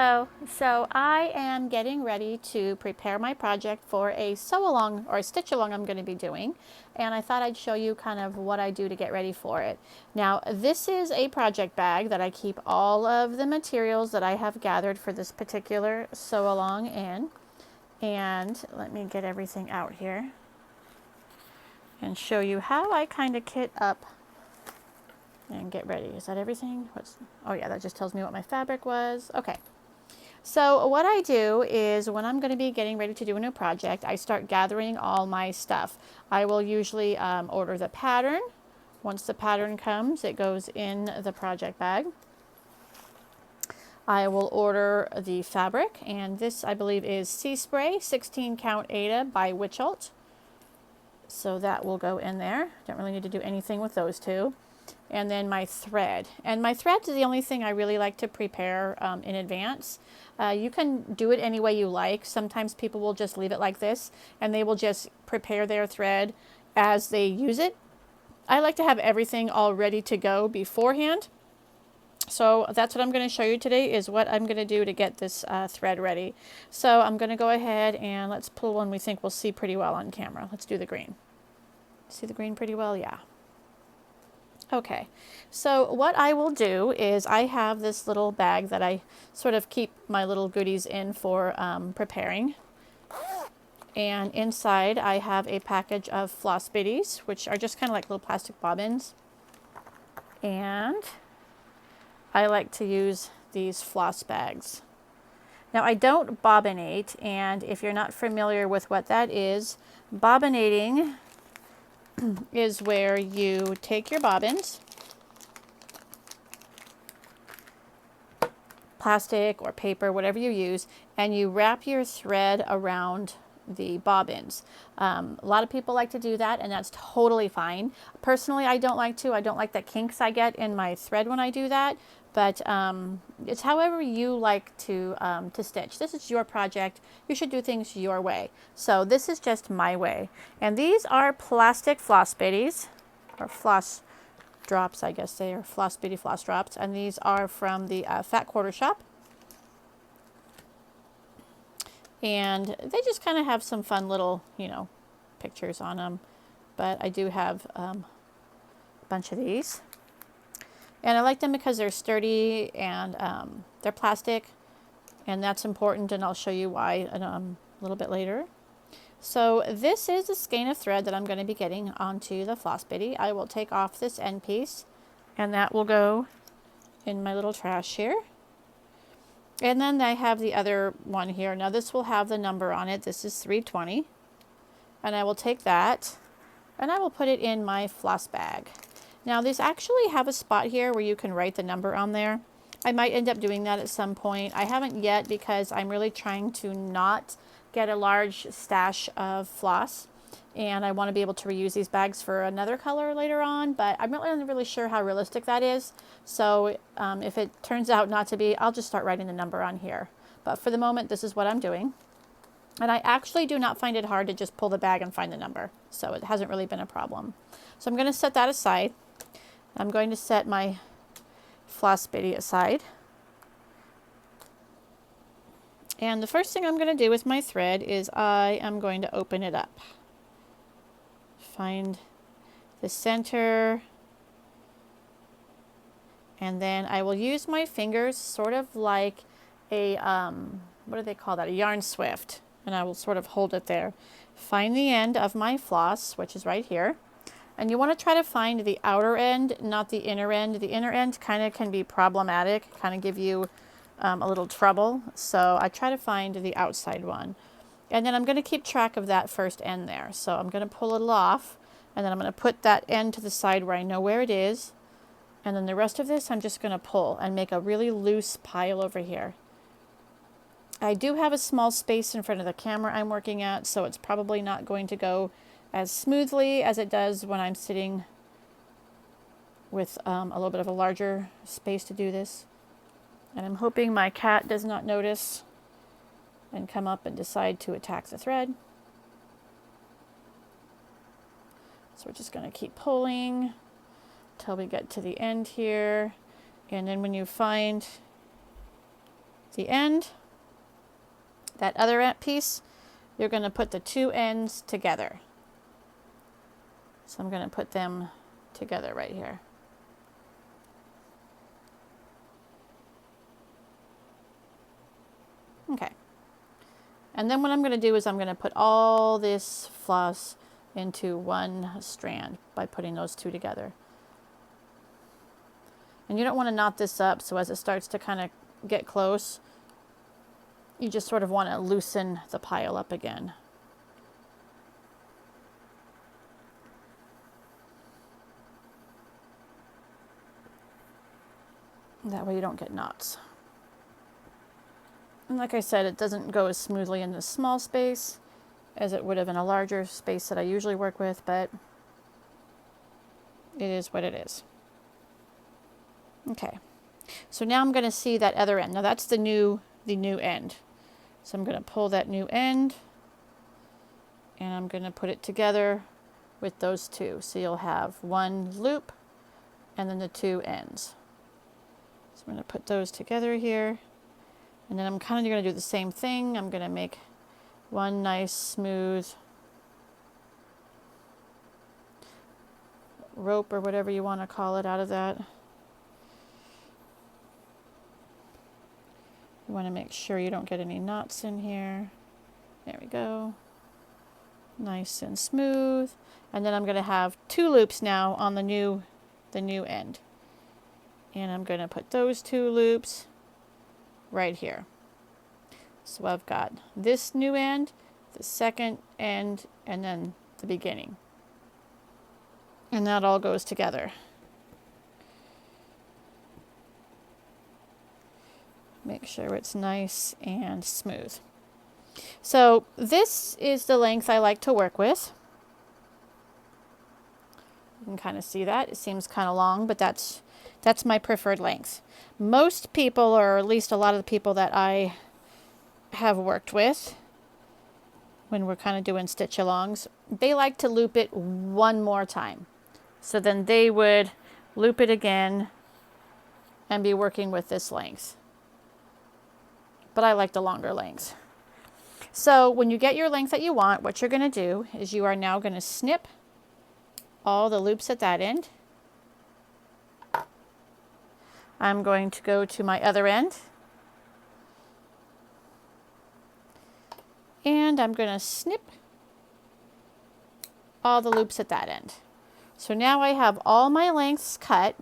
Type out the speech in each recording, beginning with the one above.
Hello. So I am getting ready to prepare my project for a sew along or a stitch along I'm going to be doing, and I thought I'd show you kind of what I do to get ready for it. Now this is a project bag that I keep all of the materials that I have gathered for this particular sew along in, and let me get everything out here and show you how I kind of kit up and get ready. Is that everything? Oh yeah, that just tells me what my fabric was. Okay. So what I do is when I'm going to be getting ready to do a new project, I start gathering all my stuff. I will usually order the pattern. Once the pattern comes, it goes in the project bag. I will order the fabric, and this I believe is Sea Spray 16 count Aida by Witchelt. So that will go in there. Don't really need to do anything with those two. And then my thread. And my thread is the only thing I really like to prepare in advance. You can do it any way you like. Sometimes people will just leave it like this and they will just prepare their thread as they use it. I like to have everything all ready to go beforehand. So that's what I'm going to show you today, is what I'm going to do to get this thread ready. So I'm going to go ahead and let's pull one we think we'll see pretty well on camera. Let's do the green. See the green pretty well? Yeah. Okay, so what I will do is I have this little bag that I sort of keep my little goodies in for preparing. And inside I have a package of floss biddies, which are just kind of like little plastic bobbins. And I like to use these floss bags. Now I don't bobbinate, and if you're not familiar with what that is, bobbinating is where you take your bobbins, plastic or paper, whatever you use, and you wrap your thread around the bobbins. A lot of people like to do that, and that's totally fine. Personally, I don't like to. I don't like the kinks I get in my thread when I do that, but it's however you like to stitch. This is your project. You should do things your way. So this is just my way. And these are plastic floss biddies, or floss drops, I guess they are floss biddy floss drops, and these are from the Fat Quarter Shop. And they just kind of have some fun little, pictures on them. But I do have a bunch of these. And I like them because they're sturdy and they're plastic. And that's important, and I'll show you why a little bit later. So this is a skein of thread that I'm going to be getting onto the floss biddy. I will take off this end piece, and that will go in my little trash here. And then I have the other one here. Now this will have the number on it. This is 320. And I will take that and I will put it in my floss bag. Now these actually have a spot here where you can write the number on there. I might end up doing that at some point. I haven't yet because I'm really trying to not get a large stash of floss. And I want to be able to reuse these bags for another color later on, but I'm not really sure how realistic that is. So if it turns out not to be, I'll just start writing the number on here. But for the moment, this is what I'm doing. And I actually do not find it hard to just pull the bag and find the number. So it hasn't really been a problem. So I'm going to set that aside. I'm going to set my floss biddy aside. And the first thing I'm going to do with my thread is I am going to open it up. Find the center, and then I will use my fingers sort of like a what do they call that, a yarn swift, and I will sort of hold it there. Find the end of my floss, which is right here, and you want to try to find the outer end, not the inner end. The inner end kind of can be problematic, kind of give you a little trouble, so I try to find the outside one. And then I'm going to keep track of that first end there. So I'm going to pull it off, and then I'm going to put that end to the side where I know where it is. And then the rest of this I'm just going to pull and make a really loose pile over here. I do have a small space in front of the camera I'm working at, so it's probably not going to go as smoothly as it does when I'm sitting with a little bit of a larger space to do this. And I'm hoping my cat does not notice and come up and decide to attack the thread. So we're just going to keep pulling till we get to the end here. And then when you find the end, that other piece, you're going to put the two ends together. So I'm going to put them together right here. Okay. And then what I'm going to do is I'm going to put all this floss into one strand by putting those two together. And you don't want to knot this up, so as it starts to kind of get close, you just sort of want to loosen the pile up again. That way you don't get knots. And like I said, it doesn't go as smoothly in this small space as it would have in a larger space that I usually work with, but it is what it is. Okay, so now I'm going to see that other end. Now that's the new end. So I'm going to pull that new end and I'm going to put it together with those two. So you'll have one loop and then the two ends. So I'm going to put those together here. And then I'm kind of going to do the same thing. I'm going to make one nice smooth rope or whatever you want to call it out of that. You want to make sure you don't get any knots in here. There we go. Nice and smooth. And then I'm going to have two loops now on the new end. And I'm going to put those two loops right here. So I've got this new end, the second end, and then the beginning. And that all goes together. Make sure it's nice and smooth. So this is the length I like to work with. You can kind of see that. It seems kind of long, but that's my preferred length. Most people, or at least a lot of the people that I have worked with when we're kind of doing stitch alongs, they like to loop it one more time. So then they would loop it again and be working with this length. But I like the longer lengths. So when you get your length that you want, what you're going to do is you are now going to snip all the loops at that end. I'm going to go to my other end and I'm going to snip all the loops at that end. So now I have all my lengths cut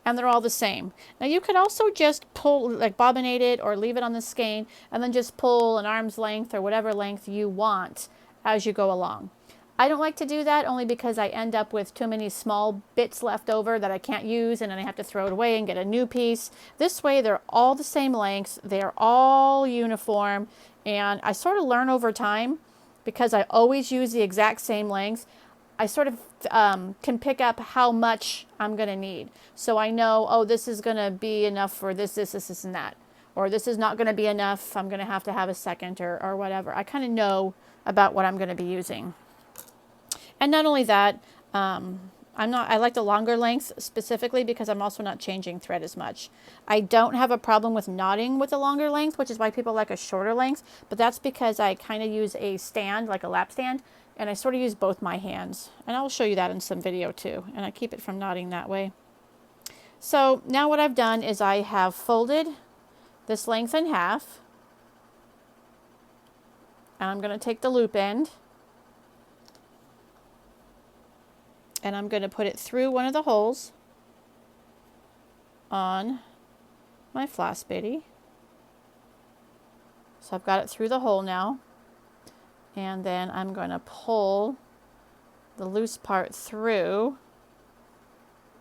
and they're all the same. Now you could also just pull, like bobbinate it or leave it on the skein and then just pull an arm's length or whatever length you want as you go along. I don't like to do that only because I end up with too many small bits left over that I can't use and then I have to throw it away and get a new piece. This way they're all the same lengths, they're all uniform, and I sort of learn over time because I always use the exact same length. I sort of can pick up how much I'm going to need. So I know, oh, this is going to be enough for this, and that. Or this is not going to be enough, I'm going to have a second or whatever. I kind of know about what I'm going to be using. And not only that, I like the longer lengths specifically because I'm also not changing thread as much. I don't have a problem with knotting with a longer length, which is why people like a shorter length, but that's because I kind of use a stand, like a lap stand, and I sort of use both my hands. And I'll show you that in some video too, and I keep it from knotting that way. So now what I've done is I have folded this length in half, and I'm going to take the loop end, and I'm going to put it through one of the holes on my floss bitty. So I've got it through the hole now. And then I'm going to pull the loose part through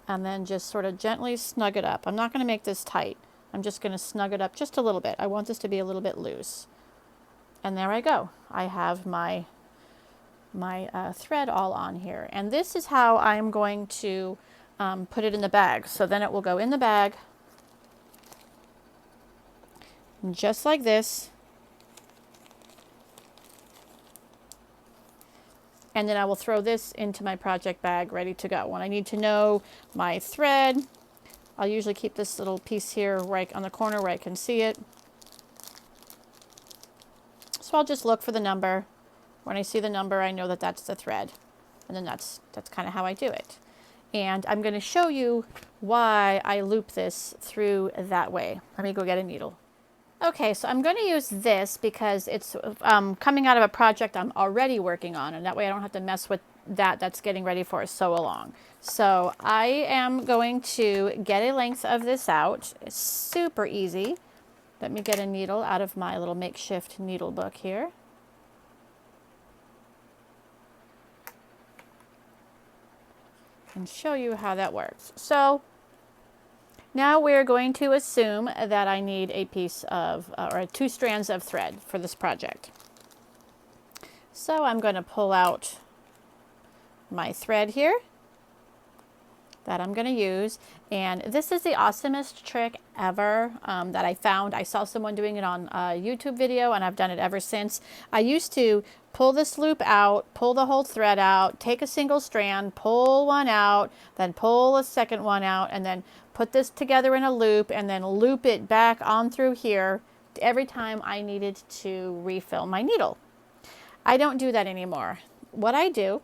and then just sort of gently snug it up. I'm not going to make this tight. I'm just going to snug it up just a little bit. I want this to be a little bit loose. And there I go. I have my thread all on here, and this is how I'm going to put it in the bag. So then it will go in the bag just like this, and then I will throw this into my project bag ready to go. When I need to know my thread, I'll usually keep this little piece here right on the corner where I can see it, So I'll just look for the number. When I see the number, I know that that's the thread. And then that's kind of how I do it. And I'm going to show you why I loop this through that way. Let me go get a needle. Okay, so I'm going to use this because it's coming out of a project I'm already working on, and that way I don't have to mess with that's getting ready for a sew along. So I am going to get a length of this out. It's super easy. Let me get a needle out of my little makeshift needle book here. And show you how that works. So now we're going to assume that I need a piece of, or 2 strands of thread for this project. So I'm going to pull out my thread here that I'm going to use. And this is the awesomest trick ever that I found. I saw someone doing it on a YouTube video, and I've done it ever since. I used to pull this loop out, pull the whole thread out, take a single strand, pull one out, then pull a second one out, and then put this together in a loop, and then loop it back on through here every time I needed to refill my needle. I don't do that anymore. What I do,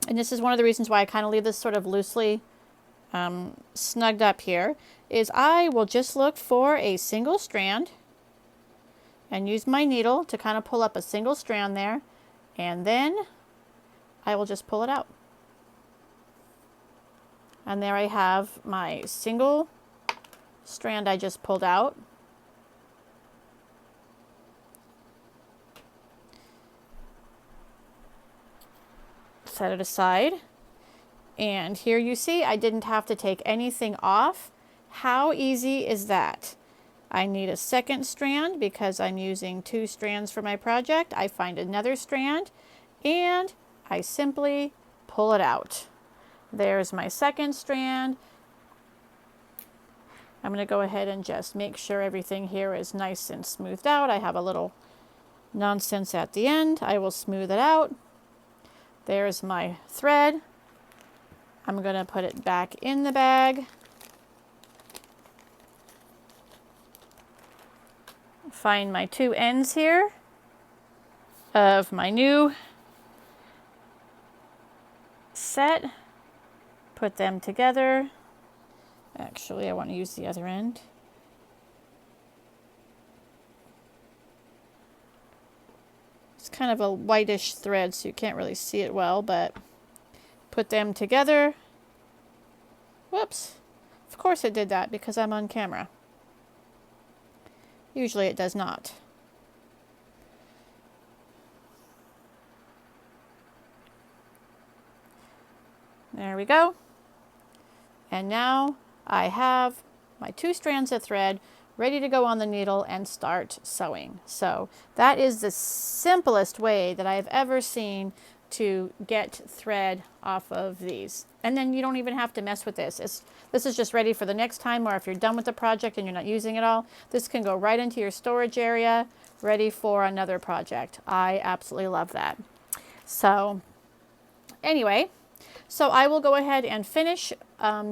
and this is one of the reasons why I kind of leave this sort of loosely snugged up here, is I will just look for a single strand and use my needle to kind of pull up a single strand there, and then I will just pull it out. And there I have my single strand I just pulled out. Set it aside. And here you see I didn't have to take anything off. How easy is that? I need a second strand because I'm using 2 strands for my project. I find another strand and I simply pull it out. There's my second strand. I'm going to go ahead and just make sure everything here is nice and smoothed out. I have a little nonsense at the end. I will smooth it out. There's my thread. I'm going to put it back in the bag. Find my 2 ends here of my new set. Put them together. Actually, I want to use the other end. It's kind of a whitish thread, so you can't really see it well, but put them together. Whoops. Of course it did that because I'm on camera. Usually it does not. There we go. And now I have my 2 strands of thread ready to go on the needle and start sewing. So that is the simplest way that I've ever seen to get thread off of these. And then you don't even have to mess with this. This is just ready for the next time, or if you're done with the project and you're not using it all, this can go right into your storage area, ready for another project. I absolutely love that. So anyway, so I will go ahead and finish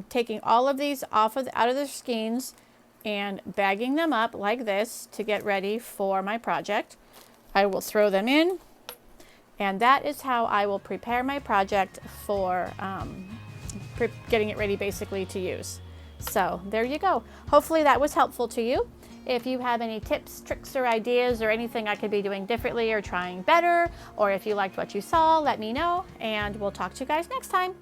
taking all of these out of their skeins and bagging them up like this to get ready for my project. I will throw them in, and that is how I will prepare my project for getting it ready basically to use. So there you go. Hopefully that was helpful to you. If you have any tips, tricks, or ideas, or anything I could be doing differently or trying better, or if you liked what you saw, let me know, and we'll talk to you guys next time.